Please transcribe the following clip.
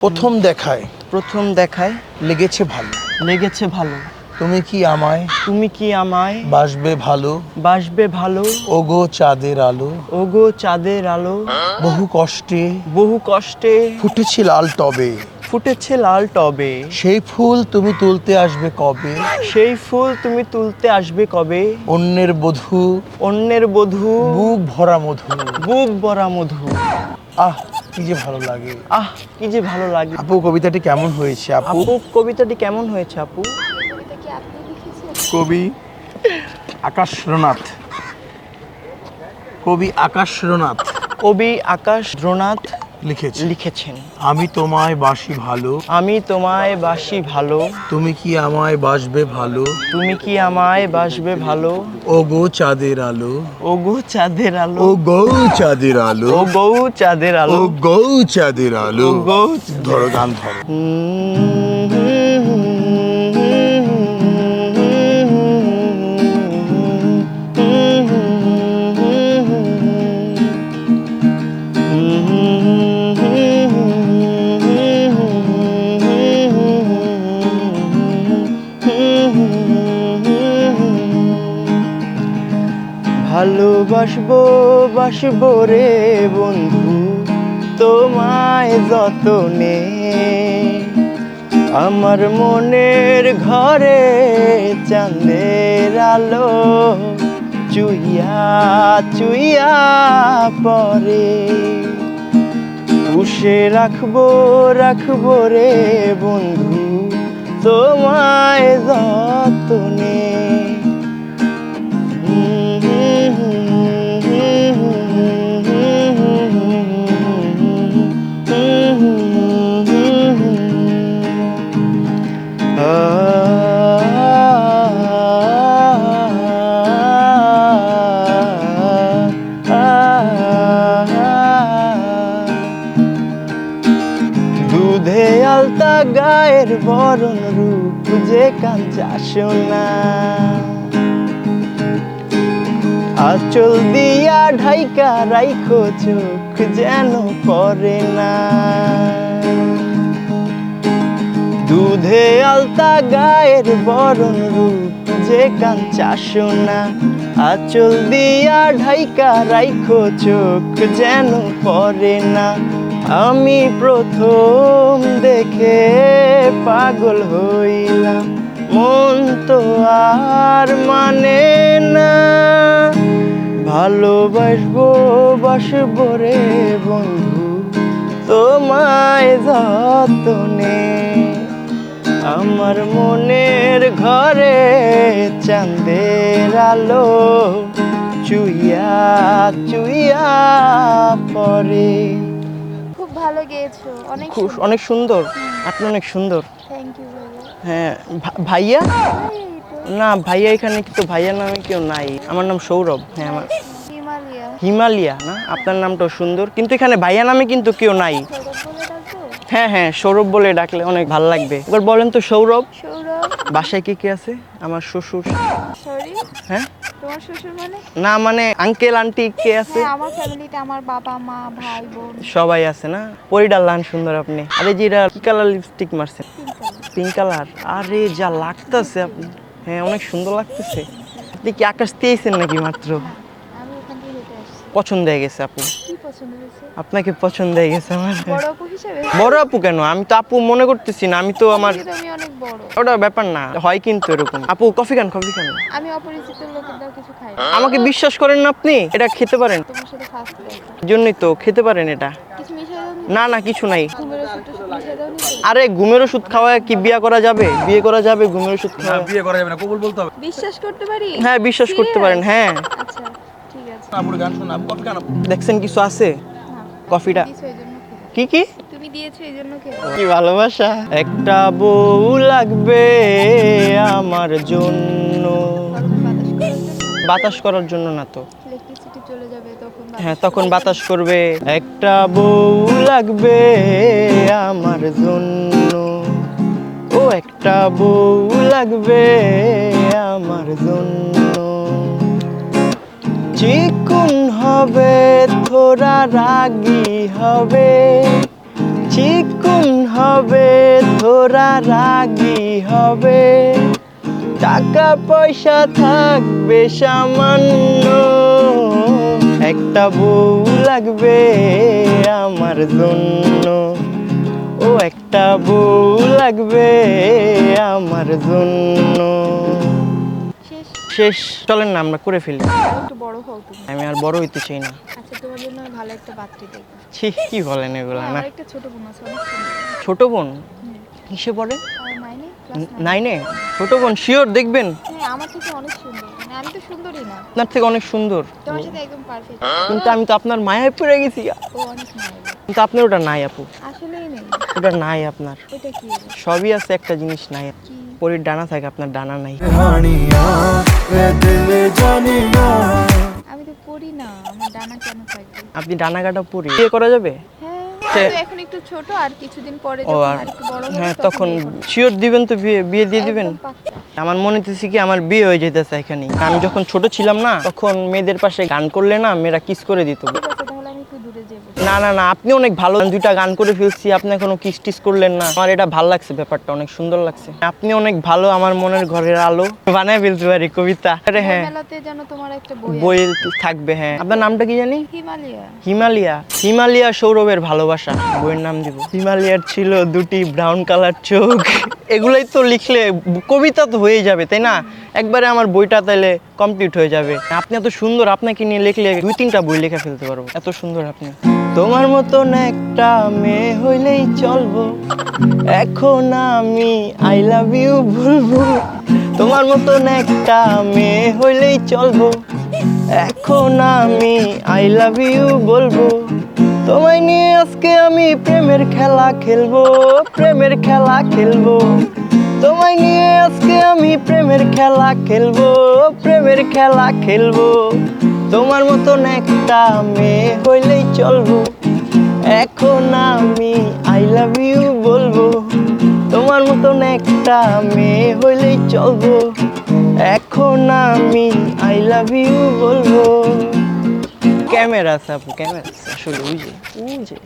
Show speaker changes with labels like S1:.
S1: প্রথম দেখায়
S2: লেগেছে ভালো। তুমি কি আমায় বাসবে ভালো ওগো চাঁদের আলো বহু কষ্টে ফুটেছে লাল টবে সেই ফুল তুমি তুলতে আসবে কবে অন্যের বধূ বুক ভরা মধু কি যে ভালো লাগে আপু কবিতাটি কেমন হয়েছে আপু কবি আকাশ রোনাথ লিখেছেন আমি তোমায় বাসি ভালো তুমি কি আমায় বাসবে ভালো ওগো চাঁদের আলো ধরো গান ধরো ভালোবাসবো রে বন্ধু তোমায় যতনে আমার মনের ঘরে চাঁদের আলো চুইয়া পরে পুষে রাখবো রে বন্ধু তোমায় যতনে দুধে আলতা গায়ের বরণ রূপ যে কাঞ্চা সোনা আঁচল দিয়া ঢাইকা রাইখো চোখ যেন পড়ে না দুধে আলতা গায়ের বরণ রূপ যে কাঞ্চা সোনা আঁচল দিয়া ঢাইকা রাইখো চোখ যেন পড়ে না আমি প্রথম দেখে পাগল হইলাম মন তো আর মানে না ভালোবাসবো রে বন্ধু তোমায় যতনে আমার মনের ঘরে চাঁদের আলো চুইয়া পরে
S3: খুব ভালো গেয়েছো
S1: অনেক সুন্দর আপনি অনেক সুন্দর
S3: থ্যাংক ইউ ভাইয়া
S1: হ্যাঁ ভাইয়া না ভাইয়া এখানে তো ভাইয়া নামে কেউ নাই আমার নাম সৌরভ হ্যাঁ আমার হিমালয়া না আপনার নামটাও সুন্দর কিন্তু এখানে ভাইয়া নামে কিন্তু কেউ নাই হ্যাঁ সৌরভ বলে ডাকলে অনেক ভালো লাগবে এবার বলেন তো সৌরভ বাসায় কে আছে আমার শ্বশুর হ্যাঁ
S3: তোমার শ্বশুর
S1: না মানে আঙ্কেল আন্টি কে আছে
S3: আমার ফ্যামিলিতে আমার বাবা মা ভাই বোন
S1: সবাই আছে না পরিডাল লান সুন্দর আপনি আরে যেটা কি কালার লিপস্টিক মারছেন পিঙ্ক কালার আরে যা লাগতেছে আপনি হ্যাঁ অনেক সুন্দর লাগতেছে আপনি কি আকাশ দিয়েছেন নাকি মাত্র
S3: আমি ওখান থেকে হেঁটে আসছি
S1: পছন্দ হয়ে গেছে আপু
S3: কি পছন্দ হয়েছে
S1: আপনাকে পছন্দ হয়ে গেছে আমার
S3: বড় আপু হিসেবে
S1: বড় আপু কেন আমি তো আপু মনে করতেছি না আমি তো আমার
S3: আমি অনেক বড়
S1: ওটা ব্যাপার না হয় কিন্তু এরকম আপু কফি খান
S3: আমি অপরিচিত লোকের দাও কিছু খাই
S1: আমাকে বিশ্বাস করেন না আপনি এটা খেতে পারেন
S3: তোমার সাথে ফার্স্ট দেখা
S1: জন্যই তো খেতে পারেন এটা
S3: কিছু মিশাই দাও
S1: না কিছু নাই
S3: ঘুমের ওষুধ মিশাই দাও নি
S1: আরে ঘুমের ওষুধ খাওয়ায় কি বিয়ে করা যাবে ঘুমের ওষুধ খাওয়া
S2: বিয়ে করা যাবে না কবুল বলতে হবে
S3: বিশ্বাস করতে পারি
S1: হ্যাঁ বিশ্বাস করতে পারেন হ্যাঁ
S3: আচ্ছা ঠিক আছে
S2: আপুর গান শোনা কফি কেন
S1: দেখছেন কিছু আছে
S3: না
S1: কফিটা
S3: দিছো এইজন্য
S1: কি
S3: তুমি দিয়েছো এইজন্য
S1: কি ভালোবাসা একটা বউ লাগবে আমার জন্য বাতাস করার জন্য না তো
S3: ইলেকট্রিসিটি চলে যাবে তখন
S1: হ্যাঁ তখন বাতাস করবে একটা বউ লাগবে আমার জন্য ও একটা বউ লাগবে আমার জন্য চিকুন হবে থোড়া রাগী হবে চিকুন ওরা রাগি হবে, টাকা পয়সা থাকবে সামান্য, একটা বউ লাগবে আমার জন্য, ও একটা বউ লাগবে আমার জন্য।
S3: শেষ।
S1: শেষ? চলেন না আমরা করে ফেলি।
S3: আর একটু বড় হও তুমি।
S1: আমি আর বড় হইতে চাই না।
S3: আচ্ছা তোমার জন্য আমি ভালো একটা পাত্রী দেখবো।
S1: ছি, কি বলেন এগুলা না।
S3: আমার একটা ছোট বোন আছে, অনেক সুন্দর।
S1: ছোট বোন কিসে পড়ে?
S3: আর নাইনে ক্লাস
S1: 9-এ? ছোট বোন শিওর দেখবেন?
S3: হ্যাঁ, আমার থেকে অনেক সুন্দর। মানে আমি তো সুন্দরই না,
S1: আপনার থেকে অনেক সুন্দর,
S3: তোমার সাথে একদম পারফেক্ট।
S1: কিন্তু আমি তো আপনার মায়ায় পড়ে গেছি।
S3: ও অনেক মায়াবী।
S1: কিন্তু আপনার ওটা নাই আপু,
S3: আসলেই নেই।
S1: ওটা নাই আপনার।
S3: ওইটা কি?
S1: সবই আছে, একটা জিনিস নাই।
S3: কি?
S1: পরীর ডানা থাকে, আপনার ডানা নাই।
S3: আমি তো পড়ি না, আমার ডানা কেন থাকবে?
S1: আপনি ডানা কাটা পরি, বিয়ে করা যাবে?
S3: হ্যাঁ, তো এখন একটু ছোট, আর কিছুদিন পরে
S1: ও
S3: যখন
S1: আর
S3: আর একটু বড় হবে
S1: হ্যাঁ, তখন শিওর দিবেন তো? বিয়ে দিয়ে দিবেন?
S3: একদম পাক্কা।
S1: আমার মনে হচ্ছে কি আমার বিয়ে হয়ে যেতেছে এখানে। আমি যখন ছোট ছিলাম না, তখন মেয়েদের পাশে গান করলে না মেয়েরা কিস করে দিত।
S3: ঠিক আছে, তাহলে আমি একটু দূরে যাবো।
S1: না না না, আপনি অনেক ভালো, দুইটা গান করে ফেলছি, আপনি এখনো কিস টিস করলেন না। আমার এটা ভালো লাগছে, ব্যাপারটা অনেক সুন্দর লাগছে। আপনি অনেক ভালো, আমার মনের ঘরের আলো বানায় ফেলতে পারি কবিতা। আরে হ্যাঁ,
S3: মেলাতে যেন তোমার একটা বই আছে।
S1: বই থাকবে। হ্যাঁ, আপনার নামটা কি জানি?
S3: হিমালয়া।
S1: হিমালয়া। হিমালয়া সৌরভের ভালোবাসা বইয়ের নাম দিব। হিমালয়ার ছিল দুটি ব্রাউন কালার চোখ। এগুলাই তো লিখলে কবিতা তো হয়ে যাবে, তাই না? একবারে আমার বইটা তাহলে কমপ্লিট হয়ে যাবে। আপনি এত সুন্দর, আপনাকে নিয়ে লিখলে 2-3টা বই লিখে ফেলতে পারবো, এত সুন্দর আপনি। তোমার মতন একটা মেয়ে হইলেই চলবো, এখন আমি আই লাভ ইউ বলবো। তোমার মতন একটা মেয়ে হইলেই চলবো, এখন আমি আই লাভ ইউ বলবো। তোমায় নিয়ে আজকে আমি প্রেমের খেলা খেলবো, প্রেমের খেলা খেলবো। তোমায় নিয়ে আজকে আমি প্রেমের খেলা খেলবো, প্রেমের খেলা খেলবো। তোমার মতন একটা মেয়ে হইলেই চলবো, এখন আমি আই লাভ ইউ বলবো। তোমার মতন একটা মেয়ে হইলেই চলবো, এখন আমি আই লাভ ইউ বলবো। ক্যামেরা আছে আপু, ক্যামেরা আছে আসলে, ওই যে